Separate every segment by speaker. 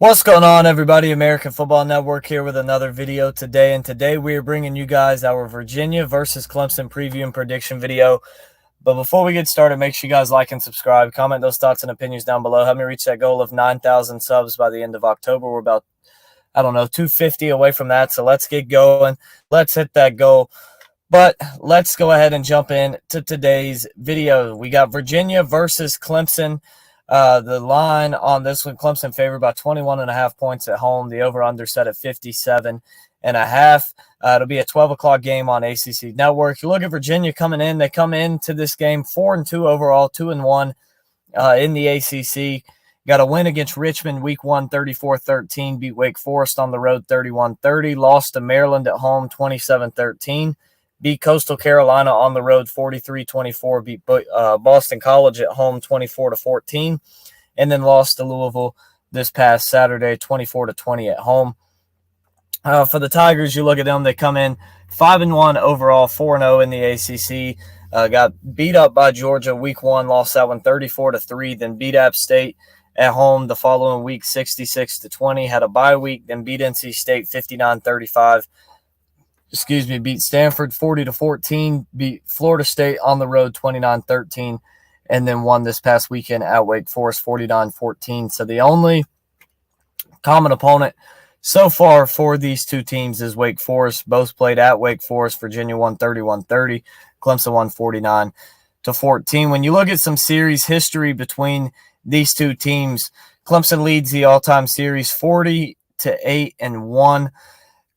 Speaker 1: What's going on, everybody? American Football Network here with another video today. And today we are bringing you guys our Virginia versus Clemson preview and prediction video. But before we get started, make sure you guys like and subscribe. Comment those thoughts and opinions down below. Help me reach that goal of 9,000 subs by the end of October. We're about, 250 away from that. So let's get going. Let's hit that goal. But let's go ahead and jump in to today's video. We got Virginia versus Clemson. The line on this one, Clemson favored by 21.5 points at home. The over-under set at 57.5. It'll be a 12 o'clock game on ACC Network. You look at Virginia coming in. They come into this game 4-2 overall, 2-1 in the ACC. Got a win against Richmond week 1, 34-13. Beat Wake Forest on the road 31-30. Lost to Maryland at home 27-13. Beat Coastal Carolina on the road 43-24, beat Boston College at home 24-14, and then lost to Louisville this past Saturday 24-20 at home. For the Tigers, you look at them, they come in 5-1 overall, 4-0 in the ACC. Got beat up by Georgia week 1, lost that one 34-3, then beat App State at home the following week 66-20, had a bye week, then beat NC State 59-35. Beat Stanford 40-14, beat Florida State on the road 29-13, and then won this past weekend at Wake Forest 49-14. So the only common opponent so far for these two teams is Wake Forest. Both played at Wake Forest. Virginia won 31-30. Clemson won 49-14. When you look at some series history between these two teams, Clemson leads the all-time series 40-8-1.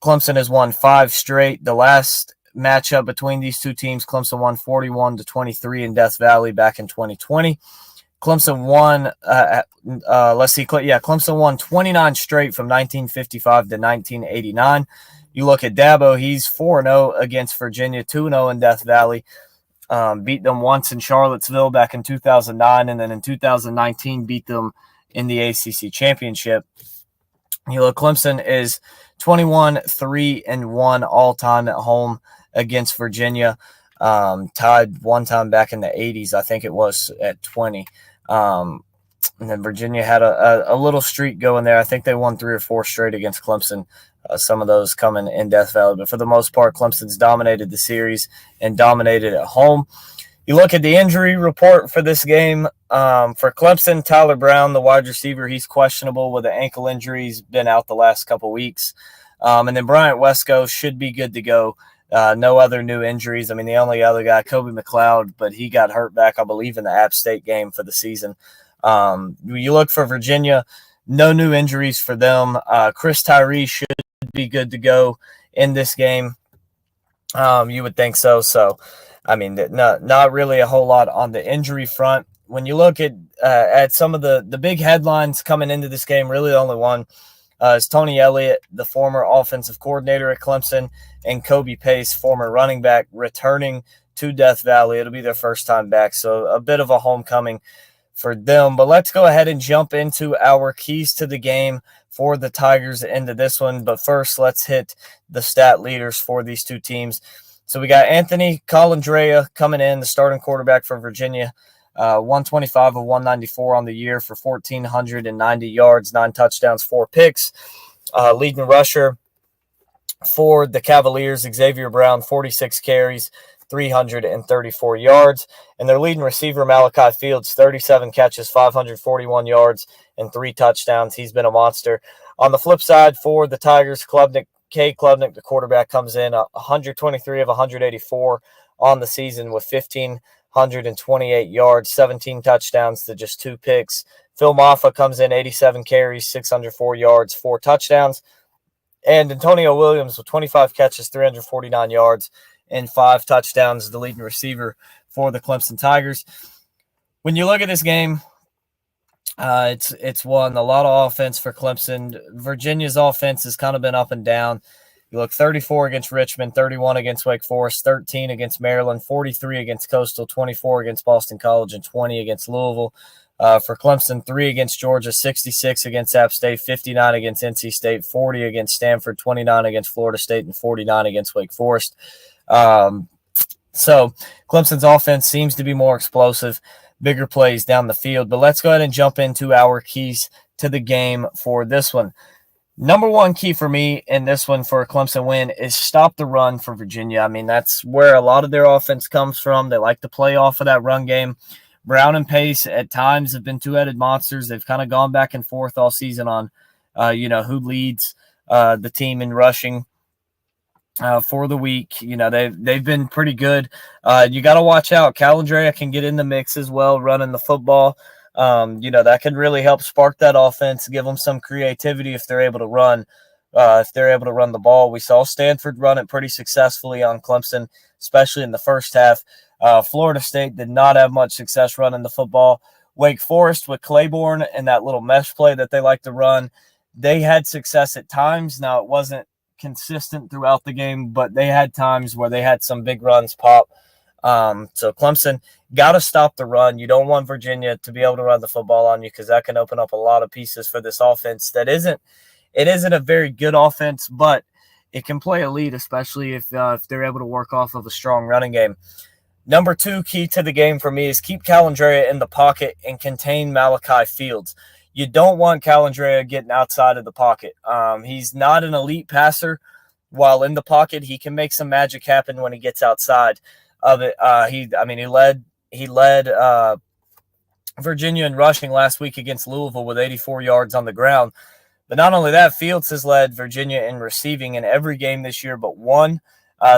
Speaker 1: Clemson has won 5 straight. The last matchup between these two teams, Clemson won 41-23 in Death Valley back in 2020. Clemson won, Clemson won 29 straight from 1955 to 1989. You look at Dabo, he's 4-0 against Virginia, 2-0 in Death Valley. Beat them once in Charlottesville back in 2009, and then in 2019 beat them in the ACC championship. You look, Clemson is 21-3-1 all-time at home against Virginia. Tied one time back in the 80s, I think it was, at 20. And then Virginia had a little streak going there. I think they won 3 or 4 straight against Clemson. Some of those coming in Death Valley. But for the most part, Clemson's dominated the series and dominated at home. You look at the injury report for this game. For Clemson, Tyler Brown, the wide receiver, he's questionable with an ankle injury. He's been out the last couple weeks. And then Bryant Wesco should be good to go. No other new injuries. I mean, the only other guy, Kobe McLeod, but he got hurt back, I believe, in the App State game for the season. You look for Virginia, no new injuries for them. Chris Tyree should be good to go in this game. You would think so. So, I mean, not really a whole lot on the injury front. When you look at some of the big headlines coming into this game, really the only one is Tony Elliott, the former offensive coordinator at Clemson, and Kobe Pace, former running back, returning to Death Valley. It'll be their first time back, so a bit of a homecoming for them. But let's go ahead and jump into our keys to the game for the Tigers into this one. But first, let's hit the stat leaders for these two teams. So we got Anthony Colandrea coming in, the starting quarterback for Virginia, 125 of 194 on the year for 1,490 yards, 9 touchdowns, 4 picks. Leading rusher for the Cavaliers, Xavier Brown, 46 carries, 334 yards. And their leading receiver, Malachi Fields, 37 catches, 541 yards, and 3 touchdowns. He's been a monster. On the flip side, for the Tigers, Klubnik, the quarterback, comes in 123 of 184 on the season with 1,528 yards, 17 touchdowns to just 2 picks. Phil Maffa comes in 87 carries, 604 yards, 4 touchdowns. And Antonio Williams with 25 catches, 349 yards, and 5 touchdowns, the leading receiver for the Clemson Tigers. When you look at this game, it's won a lot of offense for Clemson. Virginia's offense has kind of been up and down. You look 34 against Richmond, 31 against Wake Forest, 13 against Maryland, 43 against Coastal, 24 against Boston College, and 20 against Louisville. For Clemson, 3 against Georgia, 66 against App State, 59 against NC State, 40 against Stanford, 29 against Florida State, and 49 against Wake Forest. So Clemson's offense seems to be more explosive bigger plays down the field. But let's go ahead and jump into our keys to the game for this one. Number one key for me in this one for a Clemson win is stop the run for Virginia. I mean, that's where a lot of their offense comes from. They like to play off of that run game. Brown and Pace at times have been two-headed monsters. They've kind of gone back and forth all season on, who leads the team in rushing for the week. They've been pretty good. You got to watch out. Calandrea can get in the mix as well, running the football. That could really help spark that offense, give them some creativity if they're able to run. If they're able to run the ball. We saw Stanford run it pretty successfully on Clemson, especially in the first half. Florida State did not have much success running the football. Wake Forest with Claiborne and that little mesh play that they like to run, they had success at times. Now, it wasn't consistent throughout the game, but they had times where they had some big runs pop. So Clemson got to stop the run. You don't want Virginia to be able to run the football on you because that can open up a lot of pieces for this offense that isn't a very good offense, but it can play elite, especially if they're able to work off of a strong running game. Number two key to the game for me is keep Calandrea in the pocket and contain Malachi Fields. You don't want Calandrea getting outside of the pocket. He's not an elite passer. While in the pocket, he can make some magic happen when he gets outside of it. He led Virginia in rushing last week against Louisville with 84 yards on the ground. But not only that, Fields has led Virginia in receiving in every game this year but one.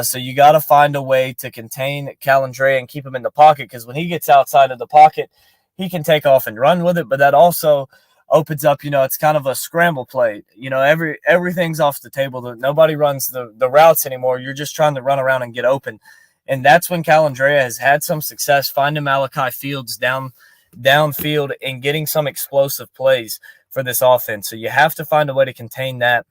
Speaker 1: So you got to find a way to contain Calandrea and keep him in the pocket, because when he gets outside of the pocket, he can take off and run with it. But that also opens up, it's kind of a scramble play. Everything's off the table. Nobody runs the routes anymore. You're just trying to run around and get open. And that's when Calandrea has had some success finding Malachi Fields downfield and getting some explosive plays for this offense. So you have to find a way to contain that.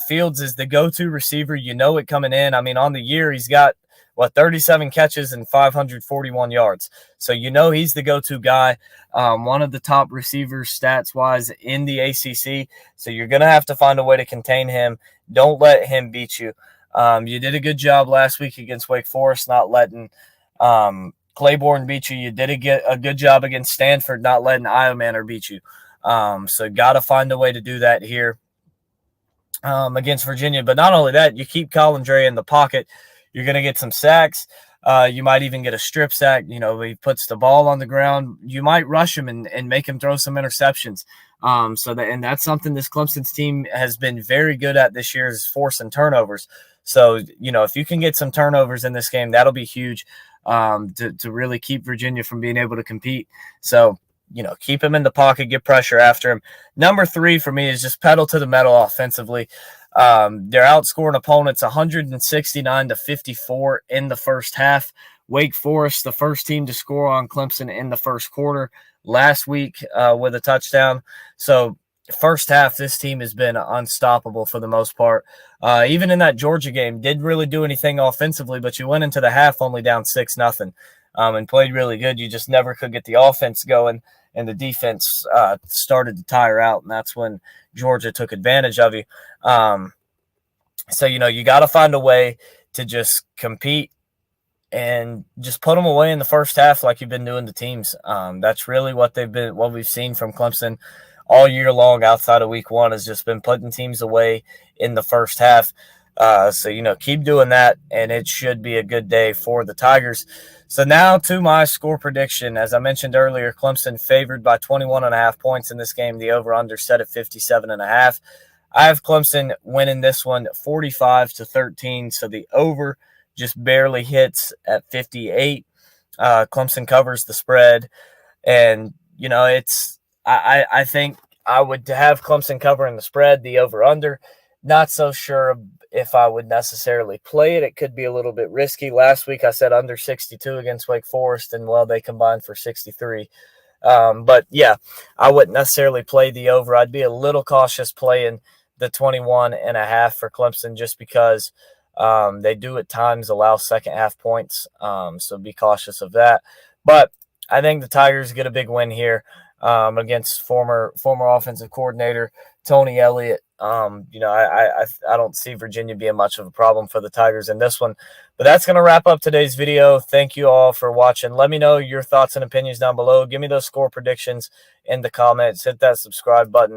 Speaker 1: Fields is the go-to receiver. You know it coming in. I mean, on the year, he's got, 37 catches and 541 yards. So he's the go-to guy, one of the top receivers stats-wise in the ACC. So you're going to have to find a way to contain him. Don't let him beat you. You did a good job last week against Wake Forest, not letting Claiborne beat you. You did a good job against Stanford, not letting Iomanner beat you. So got to find a way to do that here against Virginia. But not only that, you keep Calandrea in the pocket. You're going to get some sacks. You might even get a strip sack. He puts the ball on the ground. You might rush him and make him throw some interceptions. And that's something this Clemson's team has been very good at this year, is forcing turnovers. So, if you can get some turnovers in this game, that'll be huge to really keep Virginia from being able to compete. So, keep him in the pocket, get pressure after him. Number three for me is just pedal to the metal offensively. They're outscoring opponents 169-54 in the first half. Wake Forest, the first team to score on Clemson in the first quarter last week with a touchdown. So first half, this team has been unstoppable for the most part. Even in that Georgia game, didn't really do anything offensively, but you went into the half only down 6-0 and played really good. You just never could get the offense going, and the defense started to tire out, and that's when Georgia took advantage of you. So, you got to find a way to just compete and just put them away in the first half like you've been doing to teams. That's really what we've seen from Clemson all year long outside of week one, has just been putting teams away in the first half. So, keep doing that, and it should be a good day for the Tigers. So now to my score prediction. As I mentioned earlier, Clemson favored by 21.5 points in this game. The over-under set at 57.5. I have Clemson winning this one 45-13. So the over just barely hits at 58. Clemson covers the spread. And, I think I would have Clemson covering the spread, the over-under. Not so sure if I would necessarily play it. It could be a little bit risky. Last week I said under 62 against Wake Forest, and, they combined for 63. But, yeah, I wouldn't necessarily play the over. I'd be a little cautious playing the 21.5 for Clemson, just because they do at times allow second-half points. So be cautious of that. But I think the Tigers get a big win here. against former offensive coordinator Tony Elliott. I don't see Virginia being much of a problem for the Tigers in this one. But that's going to wrap up today's video. Thank you all for watching. Let me know your thoughts and opinions down below. Give me those score predictions in the comments. Hit that subscribe button.